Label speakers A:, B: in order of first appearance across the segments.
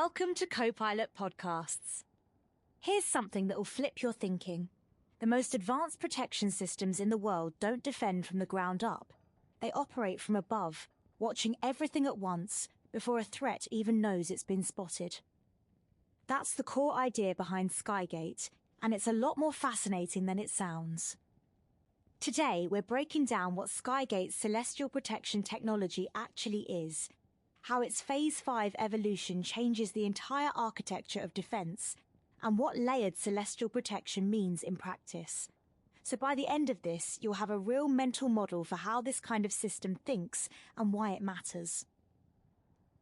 A: Welcome to Copilot Podcasts. Here's something that will flip your thinking. The most advanced protection systems in the world don't defend from the ground up. They operate from above, watching everything at once before a threat even knows it's been spotted. That's the core idea behind Skygate, and it's a lot more fascinating than it sounds. Today, we're breaking down what Skygate's celestial protection technology actually is, how its Phase 5 evolution changes the entire architecture of defense, and what layered celestial protection means in practice. So by the end of this, you'll have a real mental model for how this kind of system thinks and why it matters.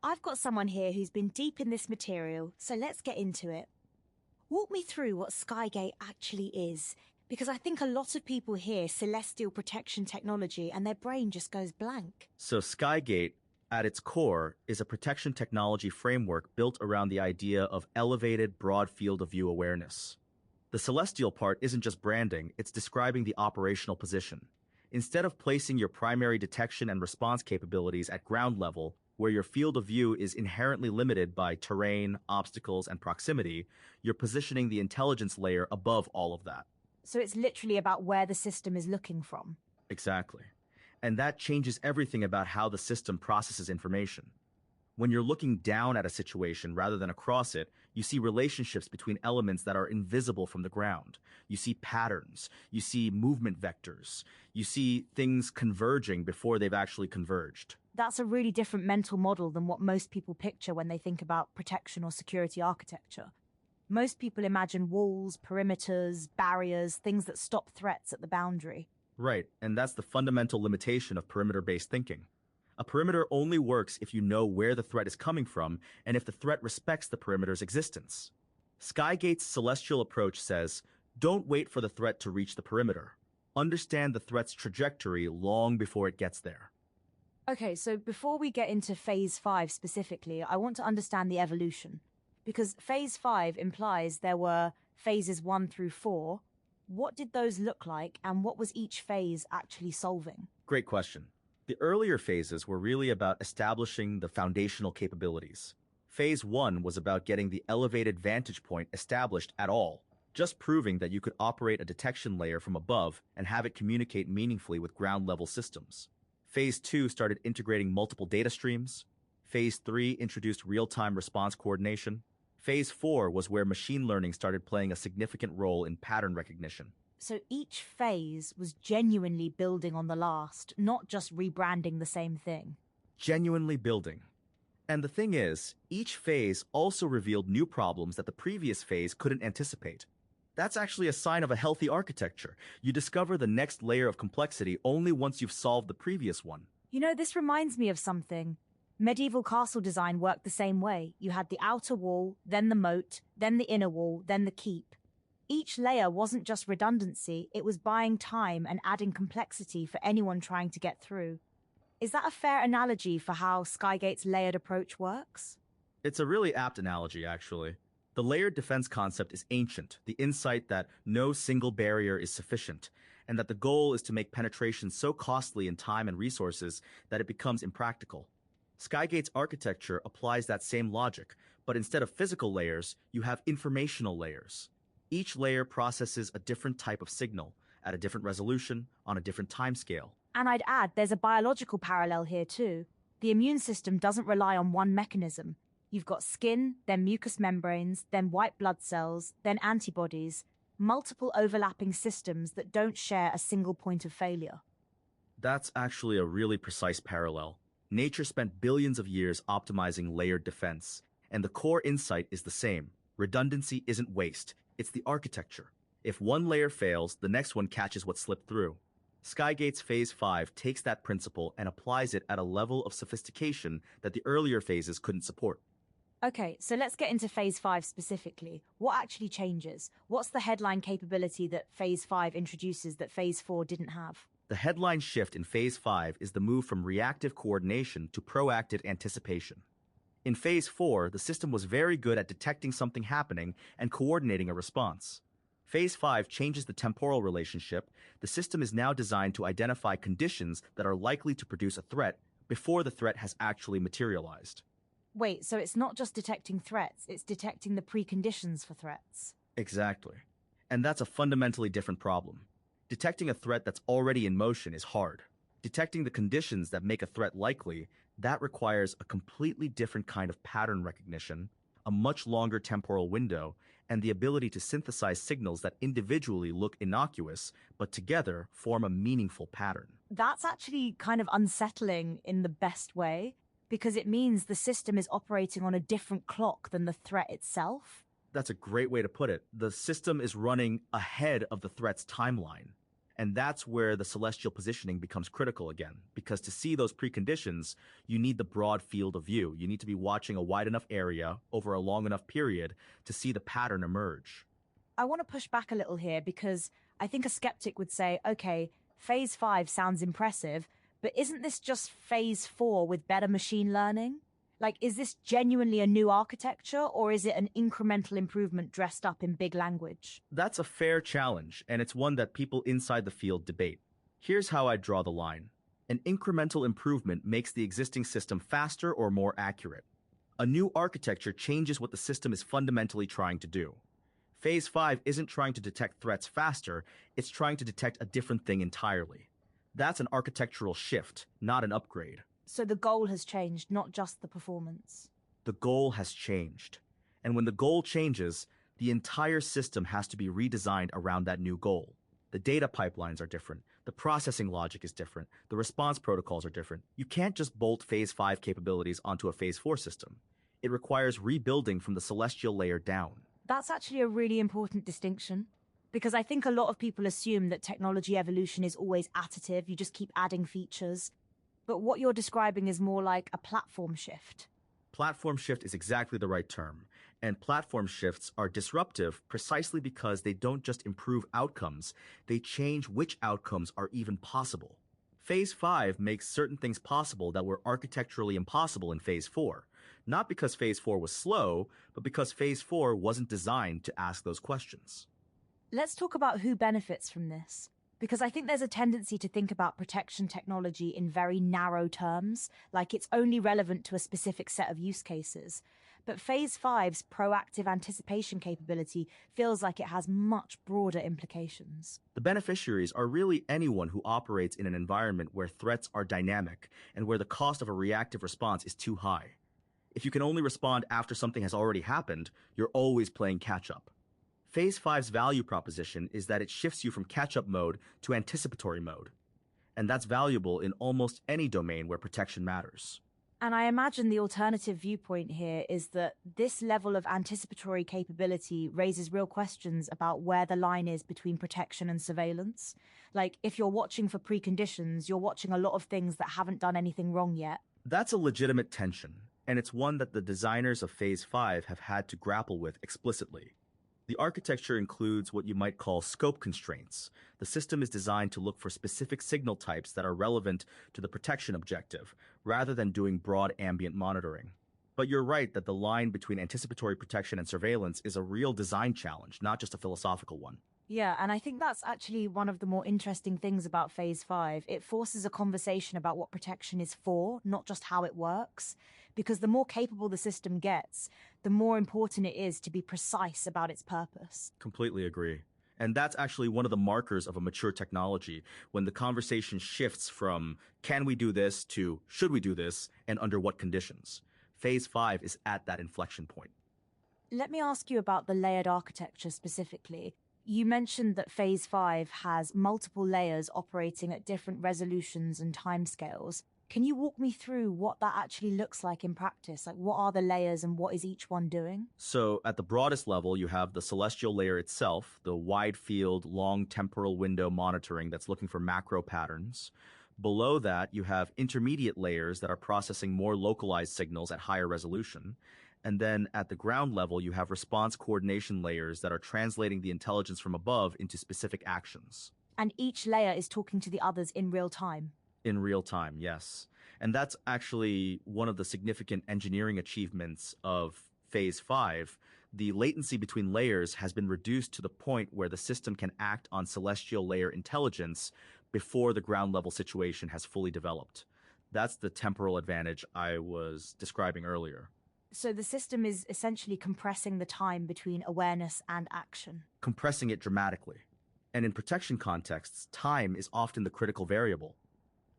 A: I've got someone here who's been deep in this material, so let's get into it. Walk me through what Skygate actually is, because I think a lot of people hear celestial protection technology and their brain just goes blank.
B: So Skygate, at its core, is a protection technology framework built around the idea of elevated, broad field of view awareness. The celestial part isn't just branding, it's describing the operational position. Instead of placing your primary detection and response capabilities at ground level, where your field of view is inherently limited by terrain, obstacles, and proximity, you're positioning the intelligence layer above all of that.
A: So it's literally about where the system is looking from.
B: Exactly. And that changes everything about how the system processes information. When you're looking down at a situation rather than across it, you see relationships between elements that are invisible from the ground. You see patterns. You see movement vectors. You see things converging before they've actually converged.
A: That's a really different mental model than what most people picture when they think about protection or security architecture. Most people imagine walls, perimeters, barriers, things that stop threats at the boundary.
B: Right, and that's the fundamental limitation of perimeter-based thinking. A perimeter only works if you know where the threat is coming from and if the threat respects the perimeter's existence. Skygate's celestial approach says, don't wait for the threat to reach the perimeter. Understand the threat's trajectory long before it gets there.
A: Okay, so before we get into Phase 5 specifically, I want to understand the evolution. Because Phase 5 implies there were Phases 1 through 4. What did those look like, and what was each phase actually solving?
B: Great question. The earlier phases were really about establishing the foundational capabilities. Phase 1 was about getting the elevated vantage point established at all, just proving that you could operate a detection layer from above and have it communicate meaningfully with ground-level systems. Phase 2 started integrating multiple data streams. Phase 3 introduced real-time response coordination. Phase 4 was where machine learning started playing a significant role in pattern recognition.
A: So each phase was genuinely building on the last, not just rebranding the same thing.
B: Genuinely building. And the thing is, each phase also revealed new problems that the previous phase couldn't anticipate. That's actually a sign of a healthy architecture. You discover the next layer of complexity only once you've solved the previous one.
A: You know, this reminds me of something. Medieval castle design worked the same way. You had the outer wall, then the moat, then the inner wall, then the keep. Each layer wasn't just redundancy, it was buying time and adding complexity for anyone trying to get through. Is that a fair analogy for how Skygate's layered approach works?
B: It's a really apt analogy, actually. The layered defense concept is ancient, the insight that no single barrier is sufficient, and that the goal is to make penetration so costly in time and resources that it becomes impractical. Skygate's architecture applies that same logic, but instead of physical layers, you have informational layers. Each layer processes a different type of signal, at a different resolution, on a different timescale.
A: And I'd add there's a biological parallel here too. The immune system doesn't rely on one mechanism. You've got skin, then mucous membranes, then white blood cells, then antibodies, multiple overlapping systems that don't share a single point of failure.
B: That's actually a really precise parallel. Nature spent billions of years optimizing layered defense, and the core insight is the same. Redundancy isn't waste, it's the architecture. If one layer fails, the next one catches what slipped through. Skygate's Phase 5 takes that principle and applies it at a level of sophistication that the earlier phases couldn't support.
A: Okay, so let's get into Phase 5 specifically. What actually changes? What's the headline capability that Phase 5 introduces that Phase 4 didn't have?
B: The headline shift in Phase 5 is the move from reactive coordination to proactive anticipation. In Phase 4, the system was very good at detecting something happening and coordinating a response. Phase 5 changes the temporal relationship. The system is now designed to identify conditions that are likely to produce a threat before the threat has actually materialized.
A: Wait, so it's not just detecting threats, it's detecting the preconditions for threats.
B: Exactly. And that's a fundamentally different problem. Detecting a threat that's already in motion is hard. Detecting the conditions that make a threat likely, that requires a completely different kind of pattern recognition, a much longer temporal window, and the ability to synthesize signals that individually look innocuous, but together form a meaningful pattern.
A: That's actually kind of unsettling in the best way, because it means the system is operating on a different clock than the threat itself.
B: That's a great way to put it. The system is running ahead of the threat's timeline. And that's where the celestial positioning becomes critical again, because to see those preconditions, you need the broad field of view. You need to be watching a wide enough area over a long enough period to see the pattern emerge.
A: I want to push back a little here because I think a skeptic would say, okay, phase 5 sounds impressive, but isn't this just phase 4 with better machine learning? Like, is this genuinely a new architecture, or is it an incremental improvement dressed up in big language?
B: That's a fair challenge, and it's one that people inside the field debate. Here's how I draw the line. An incremental improvement makes the existing system faster or more accurate. A new architecture changes what the system is fundamentally trying to do. Phase 5 isn't trying to detect threats faster, it's trying to detect a different thing entirely. That's an architectural shift, not an upgrade.
A: So the goal has changed, not just the performance.
B: The goal has changed. And when the goal changes, the entire system has to be redesigned around that new goal. The data pipelines are different. The processing logic is different. The response protocols are different. You can't just bolt Phase 5 capabilities onto a Phase 4 system. It requires rebuilding from the celestial layer down.
A: That's actually a really important distinction, because I think a lot of people assume that technology evolution is always additive, you just keep adding features. But what you're describing is more like a platform shift.
B: Platform shift is exactly the right term. And platform shifts are disruptive precisely because they don't just improve outcomes, they change which outcomes are even possible. Phase 5 makes certain things possible that were architecturally impossible in Phase 4. Not because Phase 4 was slow, but because Phase 4 wasn't designed to ask those questions.
A: Let's talk about who benefits from this, because I think there's a tendency to think about protection technology in very narrow terms, like it's only relevant to a specific set of use cases. But Phase 5's proactive anticipation capability feels like it has much broader implications.
B: The beneficiaries are really anyone who operates in an environment where threats are dynamic and where the cost of a reactive response is too high. If you can only respond after something has already happened, you're always playing catch-up. Phase 5's value proposition is that it shifts you from catch-up mode to anticipatory mode. And that's valuable in almost any domain where protection matters.
A: And I imagine the alternative viewpoint here is that this level of anticipatory capability raises real questions about where the line is between protection and surveillance. Like, if you're watching for preconditions, you're watching a lot of things that haven't done anything wrong yet.
B: That's a legitimate tension, and it's one that the designers of Phase 5 have had to grapple with explicitly. The architecture includes what you might call scope constraints. The system is designed to look for specific signal types that are relevant to the protection objective, rather than doing broad ambient monitoring. But you're right that the line between anticipatory protection and surveillance is a real design challenge, not just a philosophical one.
A: Yeah, and I think that's actually one of the more interesting things about Phase 5. It forces a conversation about what protection is for, not just how it works. Because the more capable the system gets, the more important it is to be precise about its purpose.
B: Completely agree. And that's actually one of the markers of a mature technology, when the conversation shifts from can we do this to should we do this and under what conditions. Phase 5 is at that inflection point.
A: Let me ask you about the layered architecture specifically. You mentioned that Phase 5 has multiple layers operating at different resolutions and timescales. Can you walk me through what that actually looks like in practice? Like, what are the layers and what is each one doing?
B: So at the broadest level, you have the celestial layer itself, the wide field, long temporal window monitoring that's looking for macro patterns. Below that, you have intermediate layers that are processing more localized signals at higher resolution. And then at the ground level, you have response coordination layers that are translating the intelligence from above into specific actions.
A: And each layer is talking to the others in real time.
B: In real time, yes. And that's actually one of the significant engineering achievements of Phase 5. The latency between layers has been reduced to the point where the system can act on celestial layer intelligence before the ground level situation has fully developed. That's the temporal advantage I was describing earlier.
A: So the system is essentially compressing the time between awareness and action.
B: Compressing it dramatically. And in protection contexts, time is often the critical variable.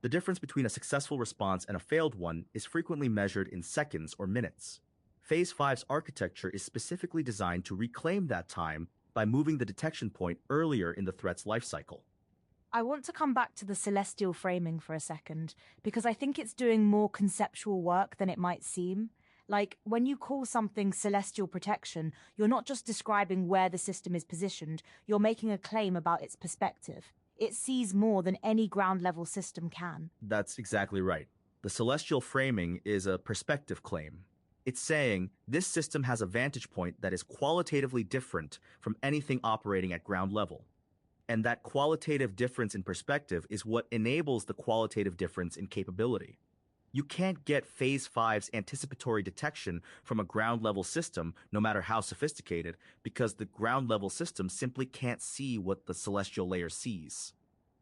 B: The difference between a successful response and a failed one is frequently measured in seconds or minutes. Phase 5's architecture is specifically designed to reclaim that time by moving the detection point earlier in the threat's lifecycle.
A: I want to come back to the celestial framing for a second, because I think it's doing more conceptual work than it might seem. Like, when you call something celestial protection, you're not just describing where the system is positioned, you're making a claim about its perspective. It sees more than any ground-level system can.
B: That's exactly right. The celestial framing is a perspective claim. It's saying this system has a vantage point that is qualitatively different from anything operating at ground level. And that qualitative difference in perspective is what enables the qualitative difference in capability. You can't get Phase 5's anticipatory detection from a ground-level system, no matter how sophisticated, because the ground-level system simply can't see what the celestial layer sees.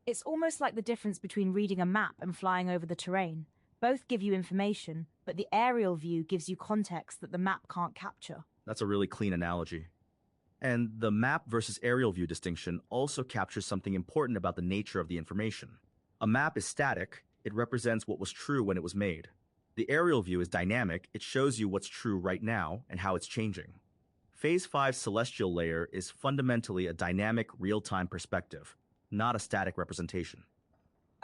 A: It's almost like the difference between reading a map and flying over the terrain. Both give you information, but the aerial view gives you context that the map can't capture.
B: That's a really clean analogy. And the map versus aerial view distinction also captures something important about the nature of the information. A map is static. It represents what was true when it was made. The aerial view is dynamic. It shows you what's true right now and how it's changing. Phase 5's celestial layer is fundamentally a dynamic, real-time perspective, not a static representation.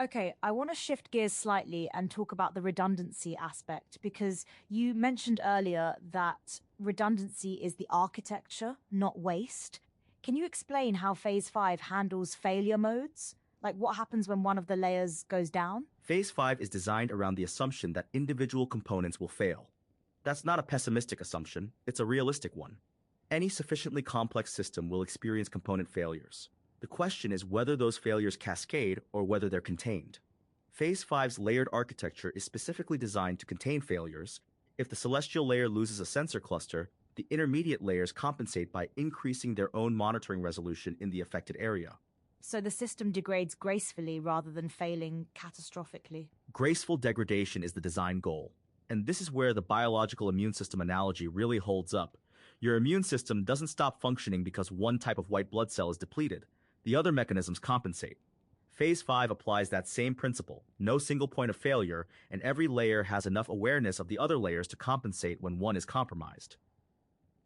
A: Okay, I want to shift gears slightly and talk about the redundancy aspect, because you mentioned earlier that redundancy is the architecture, not waste. Can you explain how Phase 5 handles failure modes? Like, what happens when one of the layers goes down?
B: Phase 5 is designed around the assumption that individual components will fail. That's not a pessimistic assumption, it's a realistic one. Any sufficiently complex system will experience component failures. The question is whether those failures cascade or whether they're contained. Phase 5's layered architecture is specifically designed to contain failures. If the celestial layer loses a sensor cluster, the intermediate layers compensate by increasing their own monitoring resolution in the affected area.
A: So the system degrades gracefully rather than failing catastrophically.
B: Graceful degradation is the design goal. And this is where the biological immune system analogy really holds up. Your immune system doesn't stop functioning because one type of white blood cell is depleted. The other mechanisms compensate. Phase 5 applies that same principle, no single point of failure, and every layer has enough awareness of the other layers to compensate when one is compromised.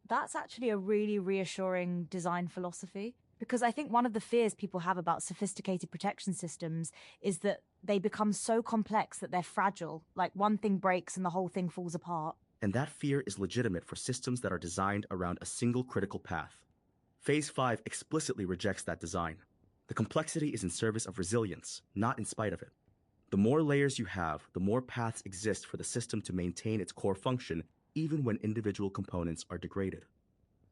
A: That's actually a really reassuring design philosophy, because I think one of the fears people have about sophisticated protection systems is that they become so complex that they're fragile, like one thing breaks and the whole thing falls apart.
B: And that fear is legitimate for systems that are designed around a single critical path. Phase 5 explicitly rejects that design. The complexity is in service of resilience, not in spite of it. The more layers you have, the more paths exist for the system to maintain its core function, even when individual components are degraded.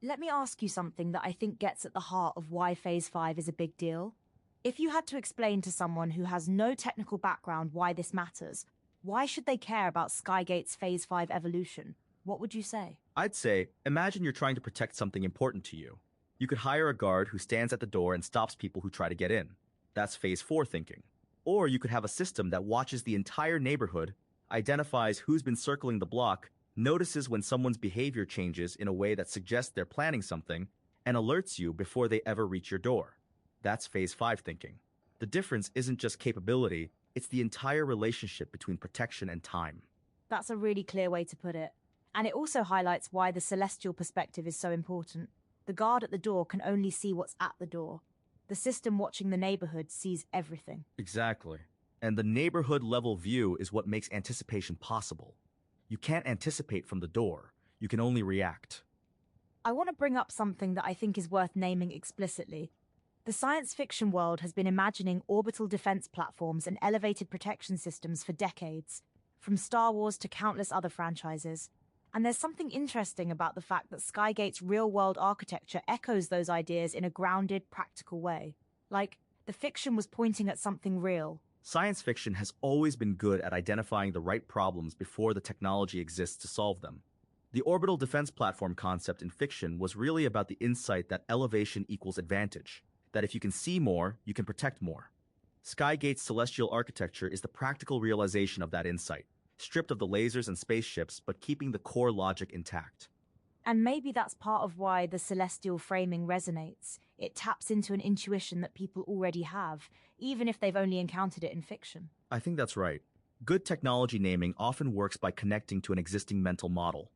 A: Let me ask you something that I think gets at the heart of why Phase 5 is a big deal. If you had to explain to someone who has no technical background why this matters, why should they care about Skygate's Phase 5 evolution? What would you say?
B: I'd say, imagine you're trying to protect something important to you. You could hire a guard who stands at the door and stops people who try to get in. That's Phase 4 thinking. Or you could have a system that watches the entire neighborhood, identifies who's been circling the block, notices when someone's behavior changes in a way that suggests they're planning something, and alerts you before they ever reach your door. That's Phase 5 thinking. The difference isn't just capability, it's the entire relationship between protection and time.
A: That's a really clear way to put it. And it also highlights why the celestial perspective is so important. The guard at the door can only see what's at the door. The system watching the neighborhood sees everything.
B: Exactly. And the neighborhood-level view is what makes anticipation possible. You can't anticipate from the door. You can only react.
A: I want to bring up something that I think is worth naming explicitly. The science fiction world has been imagining orbital defense platforms and elevated protection systems for decades, from Star Wars to countless other franchises. And there's something interesting about the fact that Skygate's real-world architecture echoes those ideas in a grounded, practical way. Like, the fiction was pointing at something real.
B: Science fiction has always been good at identifying the right problems before the technology exists to solve them. The orbital defense platform concept in fiction was really about the insight that elevation equals advantage, that if you can see more, you can protect more. Skygate's celestial architecture is the practical realization of that insight. stripped of the lasers and spaceships, but keeping the core logic intact.
A: And maybe that's part of why the celestial framing resonates. It taps into an intuition that people already have, even if they've only encountered it in fiction.
B: I think that's right. Good technology naming often works by connecting to an existing mental model.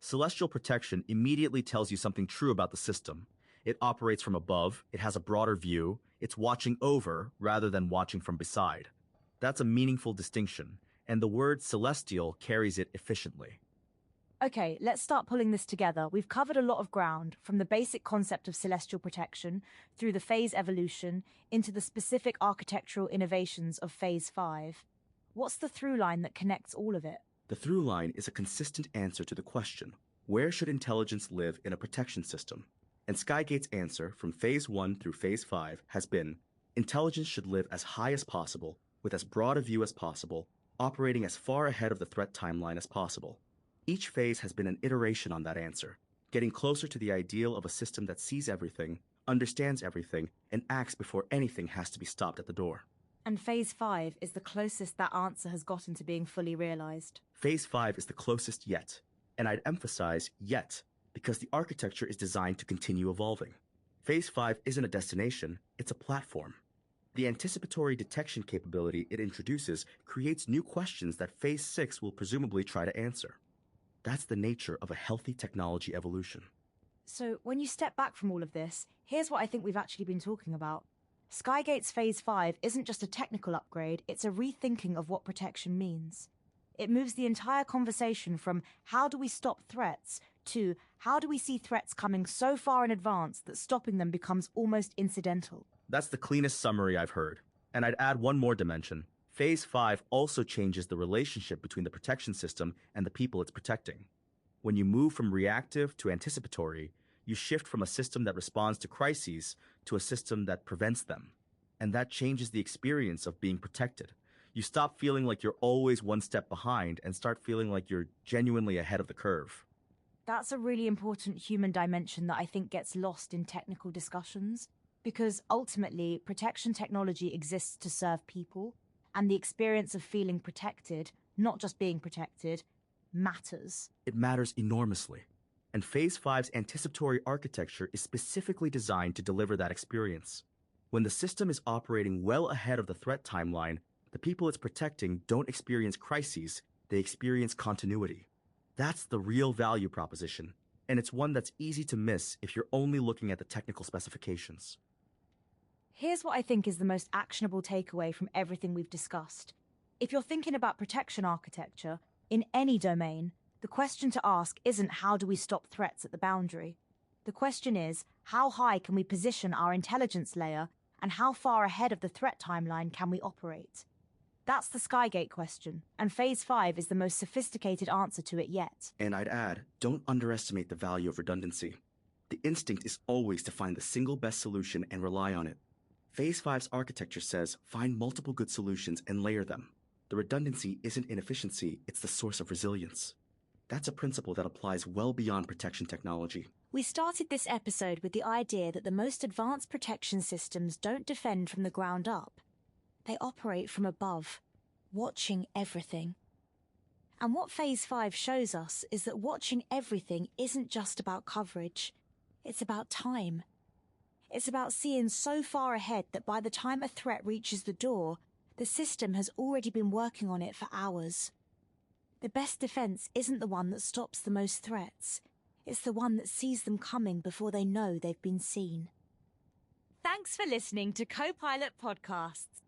B: Celestial protection immediately tells you something true about the system. It operates from above, it has a broader view, it's watching over rather than watching from beside. That's a meaningful distinction, and the word celestial carries it efficiently.
A: Okay, let's start pulling this together. We've covered a lot of ground, from the basic concept of celestial protection, through the phase evolution, into the specific architectural innovations of Phase 5. What's the through line that connects all of it?
B: The through line is a consistent answer to the question, where should intelligence live in a protection system? And Skygate's answer from Phase 1 through Phase 5 has been, intelligence should live as high as possible, with as broad a view as possible, operating as far ahead of the threat timeline as possible. Each phase has been an iteration on that answer, getting closer to the ideal of a system that sees everything, understands everything, and acts before anything has to be stopped at the door.
A: And Phase 5 is the closest that answer has gotten to being fully realized.
B: Phase 5 is the closest yet, and I'd emphasize yet, because the architecture is designed to continue evolving. Phase 5 isn't a destination, it's a platform. The anticipatory detection capability it introduces creates new questions that Phase 6 will presumably try to answer. That's the nature of a healthy technology evolution.
A: So, when you step back from all of this, here's what I think we've actually been talking about. Skygate's Phase 5 isn't just a technical upgrade, it's a rethinking of what protection means. It moves the entire conversation from how do we stop threats to how do we see threats coming so far in advance that stopping them becomes almost incidental.
B: That's the cleanest summary I've heard. And I'd add one more dimension. Phase 5 also changes the relationship between the protection system and the people it's protecting. When you move from reactive to anticipatory, you shift from a system that responds to crises to a system that prevents them. And that changes the experience of being protected. You stop feeling like you're always one step behind and start feeling like you're genuinely ahead of the curve.
A: That's a really important human dimension that I think gets lost in technical discussions, because ultimately, protection technology exists to serve people, and the experience of feeling protected, not just being protected, matters.
B: It matters enormously. And Phase 5's anticipatory architecture is specifically designed to deliver that experience. When the system is operating well ahead of the threat timeline, the people it's protecting don't experience crises, they experience continuity. That's the real value proposition, and it's one that's easy to miss if you're only looking at the technical specifications.
A: Here's what I think is the most actionable takeaway from everything we've discussed. If you're thinking about protection architecture, in any domain, the question to ask isn't how do we stop threats at the boundary. The question is, how high can we position our intelligence layer, and how far ahead of the threat timeline can we operate? That's the Skygate question, and Phase 5 is the most sophisticated answer to it yet.
B: And I'd add, don't underestimate the value of redundancy. The instinct is always to find the single best solution and rely on it. Phase 5's architecture says, find multiple good solutions and layer them. The redundancy isn't inefficiency, it's the source of resilience. That's a principle that applies well beyond protection technology.
A: We started this episode with the idea that the most advanced protection systems don't defend from the ground up. They operate from above, watching everything. And what Phase 5 shows us is that watching everything isn't just about coverage. It's about time. It's about seeing so far ahead that by the time a threat reaches the door, the system has already been working on it for hours. The best defense isn't the one that stops the most threats. It's the one that sees them coming before they know they've been seen. Thanks for listening to Co-Pilot Podcasts.